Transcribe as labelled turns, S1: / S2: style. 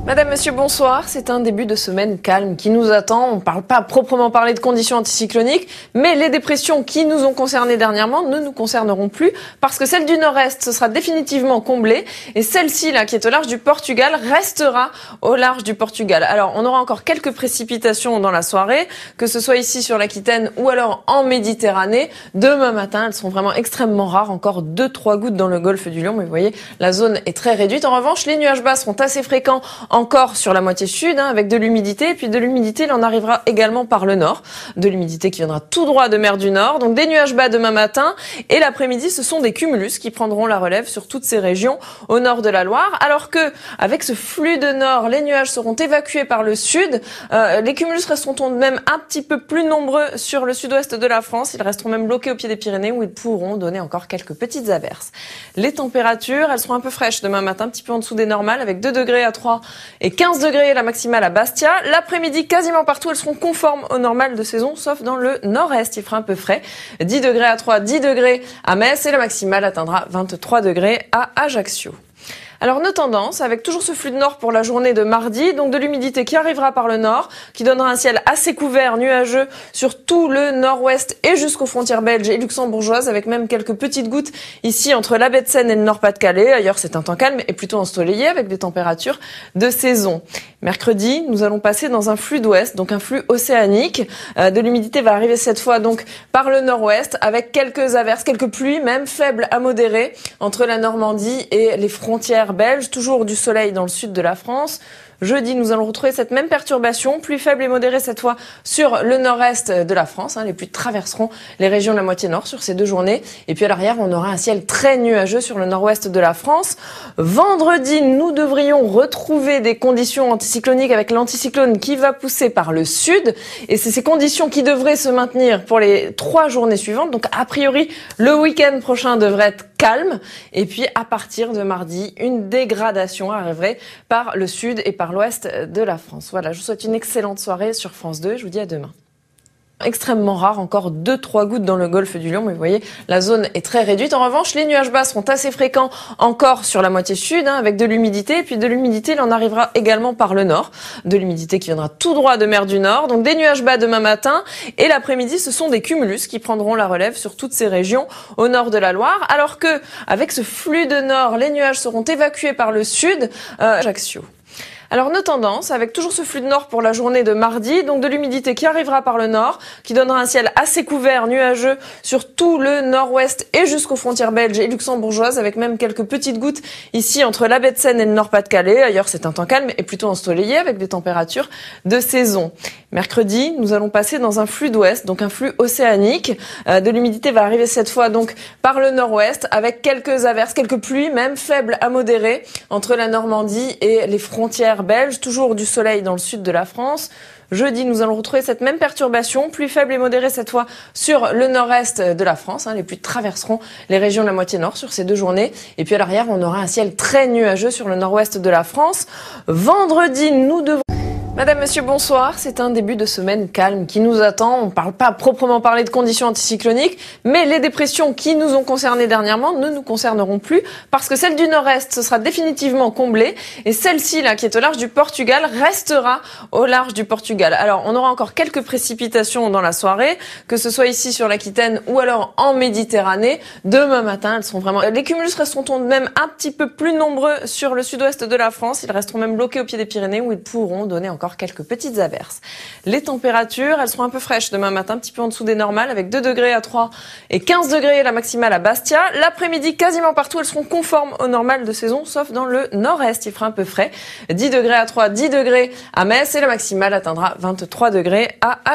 S1: Madame, Monsieur, bonsoir. C'est un début de semaine calme qui nous attend. On ne parle pas proprement parler de conditions anticycloniques, mais les dépressions qui nous ont concernés dernièrement ne nous concerneront plus parce que celle du nord-est, ce sera définitivement comblée et celle-ci, là, qui est au large du Portugal, restera au large du Portugal. Alors, on aura encore quelques précipitations dans la soirée, que ce soit ici sur l'Aquitaine ou alors en Méditerranée. Demain matin, elles seront vraiment extrêmement rares. Encore 2-3 gouttes dans le golfe du Lion, mais vous voyez, la zone est très réduite. En revanche, les nuages bas seront assez fréquents encore sur la moitié sud, avec de l'humidité. Et puis de l'humidité, il en arrivera également par le nord. De l'humidité qui viendra tout droit de mer du Nord. Donc des nuages bas demain matin. Et l'après-midi, ce sont des cumulus qui prendront la relève sur toutes ces régions au nord de la Loire. Alors que, avec ce flux de nord, les nuages seront évacués par le sud. Les cumulus resteront tout de même un petit peu plus nombreux sur le sud-ouest de la France. Ils resteront même bloqués au pied des Pyrénées où ils pourront donner encore quelques petites averses. Les températures, elles seront un peu fraîches demain matin, un petit peu en dessous des normales, avec 2 degrés à 3 et 15 degrés la maximale à Bastia. L'après-midi, quasiment partout, elles seront conformes au normal de saison, sauf dans le nord-est. Il fera un peu frais. 10 degrés à 3, 10 degrés à Metz et la maximale atteindra 23 degrés à Ajaccio. Alors nos tendances, avec toujours ce flux de nord pour la journée de mardi, donc de l'humidité qui arrivera par le nord, qui donnera un ciel assez couvert, nuageux sur tout le nord-ouest et jusqu'aux frontières belges et luxembourgeoises, avec même quelques petites gouttes ici entre la baie de Seine et le Nord-Pas-de-Calais. Ailleurs c'est un temps calme et plutôt ensoleillé avec des températures de saison. Mercredi, nous allons passer dans un flux d'ouest, donc un flux océanique. De l'humidité va arriver cette fois donc par le nord-ouest, avec quelques averses, quelques pluies même faibles à modérées entre la Normandie et les frontières belges, toujours du soleil dans le sud de la France. Jeudi, nous allons retrouver cette même perturbation, pluie faible et modérée cette fois sur le nord-est de la France. Les pluies traverseront les régions de la moitié nord sur ces 2 journées. Et puis à l'arrière, on aura un ciel très nuageux sur le nord-ouest de la France. Vendredi, nous devrions retrouver des conditions anticycloniques avec l'anticyclone qui va pousser par le sud. Et c'est ces conditions qui devraient se maintenir pour les 3 journées suivantes. Donc a priori, le week-end prochain devrait être calme. Et puis à partir de mardi, une dégradation arriverait par le sud et par l'ouest de la France. Voilà, je vous souhaite une excellente soirée sur France 2. Je vous dis à demain. Extrêmement rare, encore 2-3 gouttes dans le golfe du Lion, mais vous voyez, la zone est très réduite. En revanche, les nuages bas seront assez fréquents encore sur la moitié sud, avec de l'humidité. Et puis de l'humidité, il en arrivera également par le nord. De l'humidité qui viendra tout droit de mer du Nord. Donc des nuages bas demain matin. Et l'après-midi, ce sont des cumulus qui prendront la relève sur toutes ces régions au nord de la Loire. Alors que, avec ce flux de nord, les nuages seront évacués par le sud, Ajaccio. Alors nos tendances, avec toujours ce flux de nord pour la journée de mardi, donc de l'humidité qui arrivera par le nord, qui donnera un ciel assez couvert, nuageux sur tout le nord-ouest et jusqu'aux frontières belges et luxembourgeoises, avec même quelques petites gouttes ici entre la baie de Seine et le Nord-Pas-de-Calais. Ailleurs c'est un temps calme et plutôt ensoleillé avec des températures de saison. Mercredi, nous allons passer dans un flux d'ouest, donc un flux océanique. De l'humidité va arriver cette fois donc par le nord-ouest, avec quelques averses, quelques pluies même faibles à modérées entre la Normandie et les frontières belges, toujours du soleil dans le sud de la France. Jeudi, nous allons retrouver cette même perturbation, pluie faible et modérée cette fois sur le nord-est de la France. Les pluies traverseront les régions de la moitié nord sur ces 2 journées. Et puis à l'arrière, on aura un ciel très nuageux sur le nord-ouest de la France. Vendredi, nous devons... Madame, Monsieur, bonsoir. C'est un début de semaine calme qui nous attend. On ne parle pas proprement parler de conditions anticycloniques, mais les dépressions qui nous ont concernés dernièrement ne nous concerneront plus parce que celle du nord-est, ce sera définitivement comblée et celle-ci, là, qui est au large du Portugal, restera au large du Portugal. Alors, on aura encore quelques précipitations dans la soirée, que ce soit ici sur l'Aquitaine ou alors en Méditerranée. Demain matin, elles seront vraiment... Les cumulus resteront tout de même un petit peu plus nombreux sur le sud-ouest de la France. Ils resteront même bloqués au pied des Pyrénées où ils pourront donner encore quelques petites averses. Les températures, elles seront un peu fraîches demain matin, un petit peu en dessous des normales, avec 2 degrés à 3 et 15 degrés la maximale à Bastia. L'après-midi, quasiment partout, elles seront conformes au normal de saison, sauf dans le nord-est. Il fera un peu frais. 10 degrés à 3, 10 degrés à Metz et la maximale atteindra 23 degrés à Ajaccio.